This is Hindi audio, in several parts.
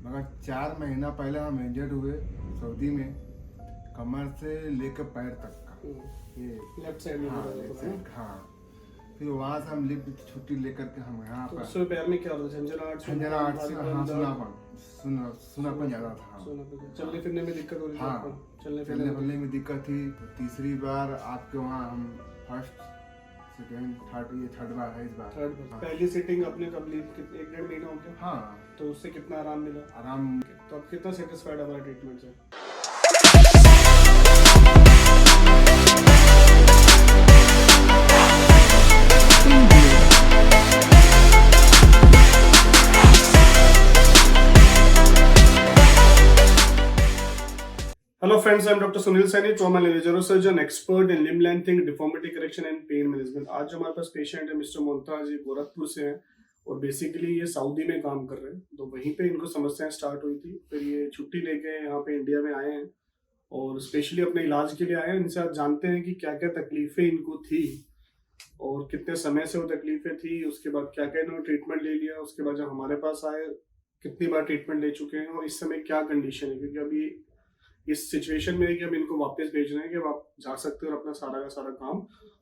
मगर 4 महीना पहले हम इंजर्ड हुए सऊदी में, कमर से लेकर पैर तक का। ये लेफ्ट साइड में हाँ, हो रहा लेफ्ट था, साइड, हाँ। फिर वहाँ से हम लिफ्ट छुट्टी लेकर के हम यहाँ तो पर उससे पैर में क्या होता था? झंझनाहट, झंझनाहट से, भारीपन, हाँ, दर्द? सुनापन ज़्यादा था, हाँ। चलने फिरने में दिक्कत हो रही थी हाँ, आपको? चलने चलने फिरने में दिक्कत थी। तो तीसरी बार आपके वहाँ हम फर्स्ट सेकेंड थर्ड, ये थर्ड बार है इस बार। थर्ड बार। हाँ। पहली सिटिंग आपने कब ली? एक डेढ़ महीना हो गया? हाँ, तो उससे कितना आराम मिला? आराम। तो आप कितना सेटिस्फाइड हमारे ट्रीटमेंट से? Hello friends, I'm Dr. Sunil Saini, trauma and neurosurgeon, expert in limb lengthening, deformity correction and pain management. आज जो हमारे पास पेशेंट है मिस्टर मुमताज, जी गोरखपुर से हैं और बेसिकली ये सऊदी में काम कर रहे हैं। तो वहीं पे इनको समस्याएं स्टार्ट हुई थी, फिर ये छुट्टी लेके यहाँ पे इंडिया में आए हैं और स्पेशली अपने इलाज के लिए आए हैं। इनसे आप जानते हैं कि क्या क्या तकलीफें इनको थी और कितने समय से वो तकलीफें थी, उसके बाद क्या क्या इन्होंने ट्रीटमेंट ले लिया, उसके बाद जब हमारे पास आए कितनी बार ट्रीटमेंट ले चुके हैं और इस समय क्या कंडीशन है, क्योंकि अभी इस सिचुएशन में है कि हम इनको वापस भेज रहे हैं कि अब आप जा सकते हो और अपना सारा का सारा काम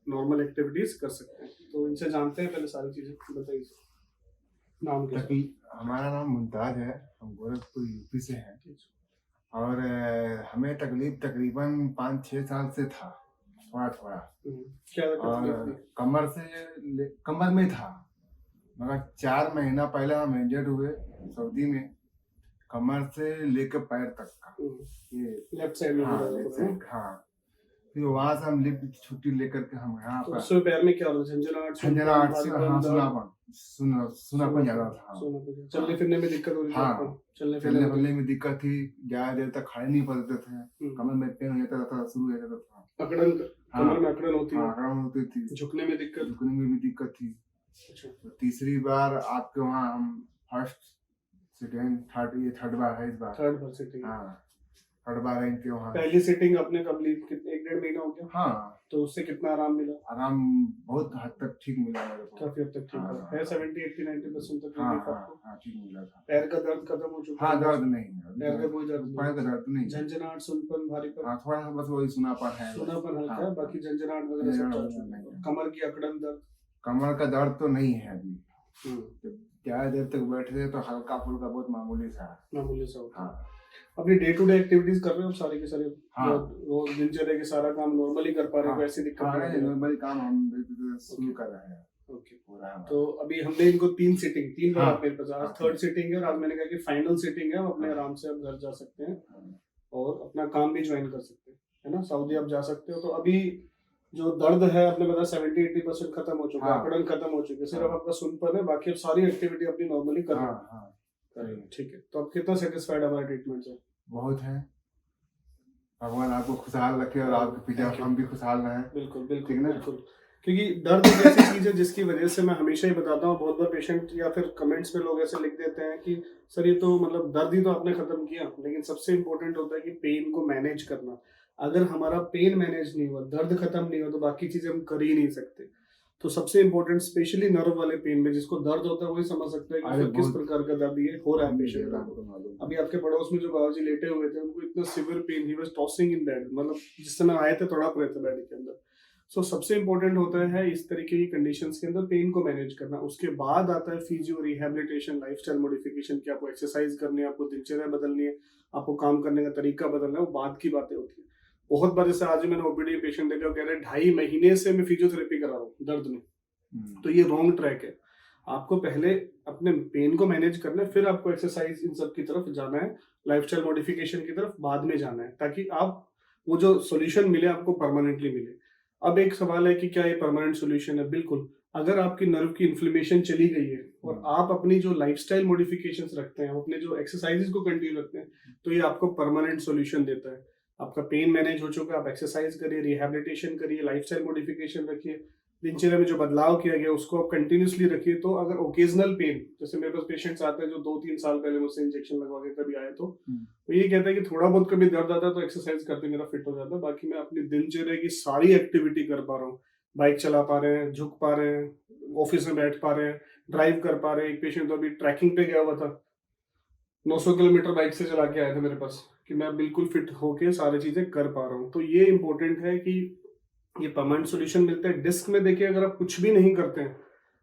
नॉर्मल एक्टिविटीज कर सकते हैं। तो इनसे जानते हैं, पहले सारी चीजें बताइए। नाम क्या? हमारा नाम मुमताज है, हम गोरखपुर यूपी से हैं और हमें तकरीबन 5-6 साल से था, थोड़ा थोड़ा। क्या और कमर में था, मगर 4 महीना पहले हम इंजर्ड हुए सऊदी में, कमर से लेकर पैर तक का। ये लेफ्ट साइड में हो हाँ, रहा लेफ्ट था, साइड, हाँ। फिर वहाँ से हम लिफ्ट छुट्टी लेकर के हम यहाँ तो पर उससे पैर में क्या होता था? झंझनाहट से, हाँ, सुनापन ज़्यादा था। चलने फिरने में दिक्कत हो रही थी हाँ, आपको? चलने फिरने में दिक्कत थी, ज़्यादा देर तक खड़े नहीं पड़ते थे, कमर में पेन हो जाता था, शुरू हो जाता था। अकड़न, कमर में अकड़न होती है, अकड़न होती थी, झुकने में भी दिक्कत थी। अच्छा। तो तीसरी बार आपके वहाँ हम फर्स्ट सेकेंड थर्ड, ये थर्ड बार है इस बार। थर्ड बार सिटिंग, हाँ, थर्ड बार है इनके वहाँ। पहली सिटिंग आपने कब ली? एक डेढ़ महीना हो गया? हाँ, तो उससे कितना आराम मिला? आराम बहुत हद तक ठीक मिला मेरे को, काफी हद तक ठीक है। 70-80-90% तक रिलीफ आपको? हाँ, ठीक मिला था। पैर का दर्द खत्म हो चुका हाँ, है? दर्द नहीं है, पैर का कोई दर्द नहीं? पैर का दर्द नहीं। झंझनाहट, सुनपन, भारीपन? हाँ, थोड़ा सा बस वही सुनापन है, सुनापन हल्का है, बाकी झंझनाहट वगैरह सब चल चुका है। कमर की अकड़न दर्द? कमर का दर्द तो नहीं है अभी। ज्यादा देर तक बैठे थे तो हल्का फुल्का बहुत मामूली सा होता। हाँ। अपनी डे टू डे एक्टिविटीज कर रहे हो सारे के सारे? हाँ। रोज दिनचर्या के सारा काम नॉर्मली कर पा रहे हो? हाँ। ऐसी दिक्कत नहीं, नॉर्मली काम हम शुरू कर रहे हैं। ओके, तो अभी हमने इनको 3 बार मेरे पास, आज थर्ड सिटिंग है और आज मैंने कहा कि फाइनल सिटिंग है, हम अपने आराम से अब घर जा सकते हैं और अपना काम भी ज्वाइन कर सकते हैं, है ना? सऊदी आप जा सकते हो। तो अभी जो दर्द है आपने बताया 70-80% खत्म हो चुका है, अकड़न खत्म हो चुकी है, सिर्फ आपका सुनपन है, बाकी अब सारी एक्टिविटी अपनी नॉर्मली कर रहे हैं। ठीक है, तो आप कितना सेटिस्फाइड हमारे ट्रीटमेंट से? बहुत है। भगवान आपको खुशहाल रखे और आपके पीछे हम भी खुशहाल रहें। बिल्कुल बिल्कुल बिल्कुल, क्योंकि दर्द एक ऐसी चीज है जिसकी वजह से मैं हमेशा ही बताता हूँ, बहुत बार पेशेंट या फिर कमेंट्स में लोग ऐसे लिख देते हैं कि सर ये तो मतलब दर्द ही तो आपने खत्म किया, लेकिन सबसे इम्पोर्टेंट होता है कि पेन को मैनेज करना। अगर हमारा पेन मैनेज नहीं हुआ, दर्द खत्म नहीं हुआ, तो बाकी चीजें हम कर ही नहीं सकते। तो सबसे इम्पोर्टेंट स्पेशली नर्व वाले पेन में जिसको दर्द होता है वही समझ सकता है कि किस प्रकार का दर्द ये हो रहा है पेशेंट को। अभी आपके पड़ोस में जो बाबा जी लेटे हुए थे, उनको इतना severe pain, he was tossing in bed, मतलब जिस समय आए थे तड़प रहे थे बेड के अंदर। सो सबसे इम्पोर्टेंट होता है इस तरीके की कंडीशंस के अंदर पेन को मैनेज करना। उसके बाद आता है फिजियो, रिहैबिलिटेशन, लाइफस्टाइल मॉडिफिकेशन, कि आपको एक्सरसाइज करनी है, आपको दिनचर्या बदलनी है, आपको काम करने का तरीका बदलना है, वो बाद की बातें होती है। बहुत बार जैसे आज मैंने ओपीडी पेशेंट देखा, कह रहे 2.5 महीने से मैं फिजियोथेरेपी करा रहा हूँ दर्द में। तो ये रॉन्ग ट्रैक है। आपको पहले अपने पेन को मैनेज करना है, फिर आपको एक्सरसाइज इन सब की तरफ जाना है, लाइफस्टाइल मॉडिफिकेशन की तरफ बाद में जाना है, ताकि आप वो जो सॉल्यूशन मिले आपको परमानेंटली मिले। अब एक सवाल है कि क्या ये परमानेंट सॉल्यूशन है? बिल्कुल। अगर आपकी नर्व की इन्फ्लेमेशन चली गई है और आप अपनी जो लाइफस्टाइल मॉडिफिकेशंस रखते हैं, अपने जो एक्सरसाइजेस को कंटिन्यू रखते हैं, तो ये आपको परमानेंट सॉल्यूशन देता है। आपका पेन मैनेज हो चुका, आप एक्सरसाइज करिए, रिहैबिलिटेशन करिए, लाइफस्टाइल मॉडिफिकेशन रखिए, दिनचर्या में जो बदलाव किया गया उसको आप कंटिन्यूसली रखिए। तो अगर ओकेजनल पेन, जैसे मेरे पास पेशेंट्स आते हैं जो 2-3 साल पहले मुझसे इंजेक्शन लगवा के कभी आए, तो ये कहता है कि थोड़ा बहुत कभी दर्द आता है तो एक्सरसाइज करते मेरा फिट हो जाता है, बाकी मैं अपनी दिनचर्या की सारी एक्टिविटी कर पा रहा हूँ। बाइक चला पा रहे हैं, झुक पा रहे हैं, ऑफिस में बैठ पा रहे हैं, ड्राइव कर पा रहे हैं। एक पेशेंट तो अभी ट्रैकिंग पे गया हुआ था, 900 किलोमीटर बाइक से चला के आए थे मेरे पास कि मैं बिल्कुल फिट होके सारी चीजें कर पा रहा हूँ। तो ये इंपॉर्टेंट है कि ये परमानेंट सॉल्यूशन मिलता है। डिस्क में देखिए अगर आप कुछ भी नहीं करते हैं,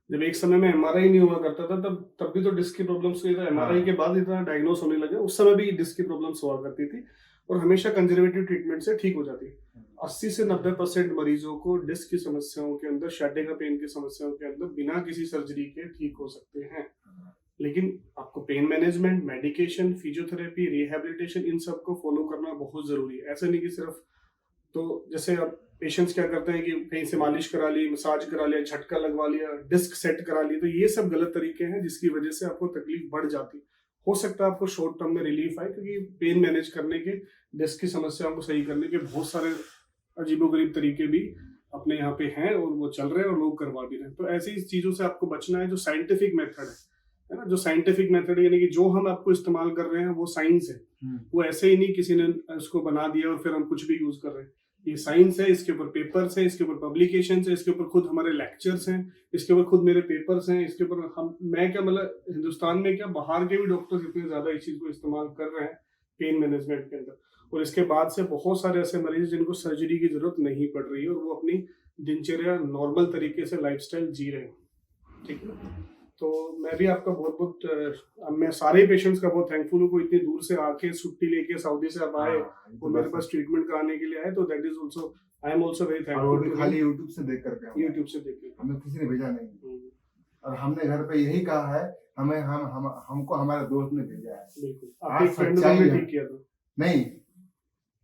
जब एक समय में एमआरआई नहीं हुआ करता था तब भी तो डिस्क की प्रॉब्लम्स हुई था। एमआरआई के बाद इतना डायग्नोस होने लगे, उस समय भी डिस्क की प्रॉब्लम्स हुआ करती थी और हमेशा कंजर्वेटिव ट्रीटमेंट से ठीक हो जाती। 80 से 90% मरीजों को डिस्क की समस्याओं के अंदर, शैटिका पेन की समस्याओं के अंदर बिना किसी सर्जरी के ठीक हो सकते हैं। लेकिन आपको pain management, medication, physiotherapy, rehabilitation, इन सब को फॉलो करना बहुत जरूरी है। ऐसा नहीं कि सिर्फ, तो जैसे अब पेशेंट्स क्या करते हैं कि कहीं से मालिश करा ली, मसाज करा लिया, झटका लगवा लिया, डिस्क सेट करा ली, तो ये सब गलत तरीके हैं जिसकी वजह से आपको तकलीफ बढ़ जाती। हो सकता है आपको शॉर्ट टर्म में रिलीफ आए, क्योंकि पेन मैनेज करने के, डिस्क की समस्याओं को सही करने के बहुत सारे अजीबोगरीब तरीके भी अपने यहाँ पे हैं और वो चल रहे हैं और लोग करवा भी रहे हैं। तो ऐसी चीजों से आपको बचना है। जो साइंटिफिक मेथड है ना, जो साइंटिफिक मेथड यानी कि जो हम आपको इस्तेमाल कर रहे हैं वो साइंस है। वो ऐसे ही नहीं किसी ने उसको बना दिया और फिर हम कुछ भी यूज कर रहे हैं। ये साइंस है, इसके ऊपर पेपर्स है, इसके ऊपर पब्लिकेशंस है, इसके ऊपर खुद हमारे लेक्चर्स हैं, इसके ऊपर खुद मेरे पेपर्स हैं, इसके ऊपर मैं क्या मतलब हिंदुस्तान में क्या बाहर के भी डॉक्टर्स इतने ज्यादा इस चीज को इस्तेमाल कर रहे हैं पेन मैनेजमेंट के अंदर। और इसके बाद से बहुत सारे ऐसे मरीज जिनको सर्जरी की जरूरत नहीं पड़ रही है और वो अपनी दिनचर्या नॉर्मल तरीके से लाइफस्टाइल जी रहे हैं। ठीक है, तो मैं भी आपका बहुत मैं सारे पेशेंट्स का बहुत थैंकफुल हूँ। कोई इतनी दूर से आके छुट्टी लेके सऊदी से आप आए और मेरे पास ट्रीटमेंट कराने के लिए आए, तो that is also, I am also very और वो भी थैंकफुल। खाली यूट्यूब से देख करके, यूट्यूब से देख के हमें किसी ने भेजा नहीं। और हमने घर पे यही कहा है, हमें हमको हमारे दोस्त ने भेजा है। बिल्कुल, आपके फ्रेंड ने ठीक किया था नहीं,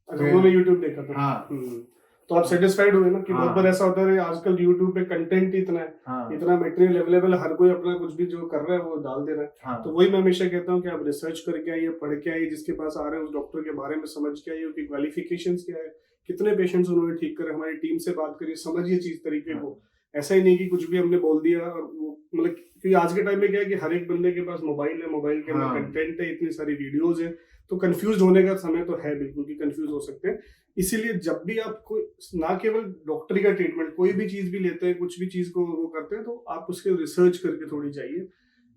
अच्छा उन्होंने यूट्यूब देखा था। हाँ। तो आप सेटिस्फाइड हुए ना कि हाँ। बहुत बार ऐसा होता है आजकल यूट्यूब पे कंटेंट इतना है, हाँ। इतना मटेरियल अवेलेबल, हर कोई अपना कुछ भी जो कर रहा है वो डाल दे रहा है। हाँ। तो वही मैं हमेशा कहता हूँ कि आप रिसर्च करके आइए, पढ़ के आइए, जिसके पास आ रहे हैं उस डॉक्टर के बारे में समझ के आइए, उनकी क्वालिफिकेशंस क्या है, कितने पेशेंट्स उन्होंने ठीक करे, हमारी टीम से बात करिए, समझिए चीज तरीके को। ऐसा ही नहीं कि कुछ भी हमने बोल दिया और वो मतलब, क्योंकि आज के टाइम में क्या है कि हर एक बंदे के पास मोबाइल है, मोबाइल के अंदर कंटेंट है, इतनी सारी वीडियोज है, तो कंफ्यूज होने का समय तो है बिल्कुल कि कंफ्यूज हो सकते हैं। इसीलिए जब भी आप कोई, ना केवल डॉक्टरी का ट्रीटमेंट, कोई भी चीज भी लेते हैं, कुछ भी चीज को वो करते हैं, तो आप उसके रिसर्च करके थोड़ी जाइए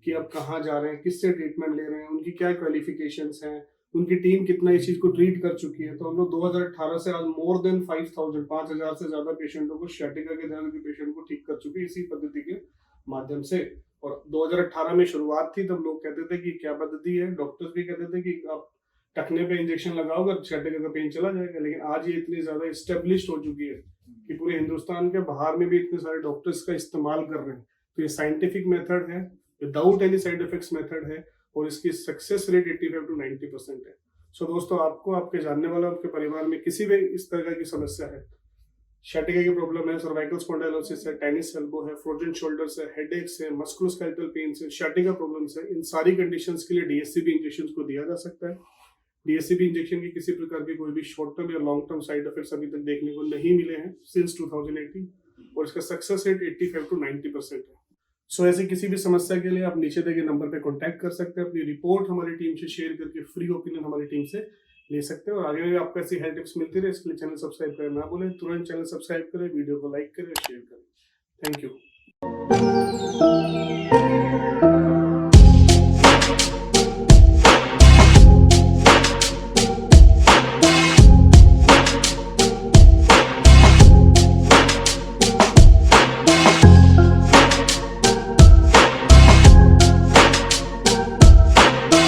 कि आप कहाँ जा रहे हैं, किससे ट्रीटमेंट ले रहे हैं, उनकी क्या क्वालिफिकेशंस हैं, उनकी टीम कितना इस चीज को ट्रीट कर चुकी है। तो हम लोग 2018 से आज मोर देन 5,000 से ज्यादा पेशेंटों को, शैटिका के दर्द के पेशेंट को ठीक कर चुके हैं इसी पद्धति के माध्यम से। और 2018 में शुरुआत थी, तब लोग कहते थे कि क्या पद्धति है, डॉक्टर्स भी कहते थे कि आप टखने पे इंजेक्शन लगाओगे शैटिका का पेन चला जाएगा। लेकिन आज ये इतनी ज्यादा एस्टेब्लिश्ड हो चुकी है कि पूरे हिंदुस्तान के बाहर में भी इतने सारे डॉक्टर्स का इस्तेमाल कर रहे हैं। तो ये साइंटिफिक मेथड है, without any side effects method है, और इसकी सक्सेस रेट 85 to 90% है। सो दोस्तों, आपको, आपके जानने वाला, आपके परिवार में किसी भी इस तरह की समस्या है, शैटिका की प्रॉब्लम है, सर्वाइकल स्पॉन्डिलोसिस है, टेनिस एल्बो है, फ्रोजन शोल्डर्स है, हेडेक्स है, मस्कुलोस्केलेटल पेन्स है, शैटिका प्रॉब्लम्स है, इन सारी कंडीशंस के लिए डीएससीबी इंजेक्शन को दिया जा सकता है। डीएससीबी इंजेक्शन की किसी प्रकार की कोई भी शॉर्ट टर्म या लॉन्ग टर्म साइड इफेक्ट्स अभी तक देखने को नहीं मिले हैं सिंस 2018, और इसका सक्सेस रेट 85 to 90% है। सो ऐसे किसी भी समस्या के लिए आप नीचे दिए गए नंबर पे कांटेक्ट कर सकते हैं, अपनी रिपोर्ट हमारी टीम से शेयर करके फ्री ओपिनियन हमारी टीम से ले सकते हैं। और आगे भी आपको ऐसी हेल्प टिप्स मिलती रहे, इसके लिए चैनल सब्सक्राइब करें ना भूलें। तुरंत चैनल सब्सक्राइब करें, वीडियो को लाइक करें, शेयर करें। Thank you.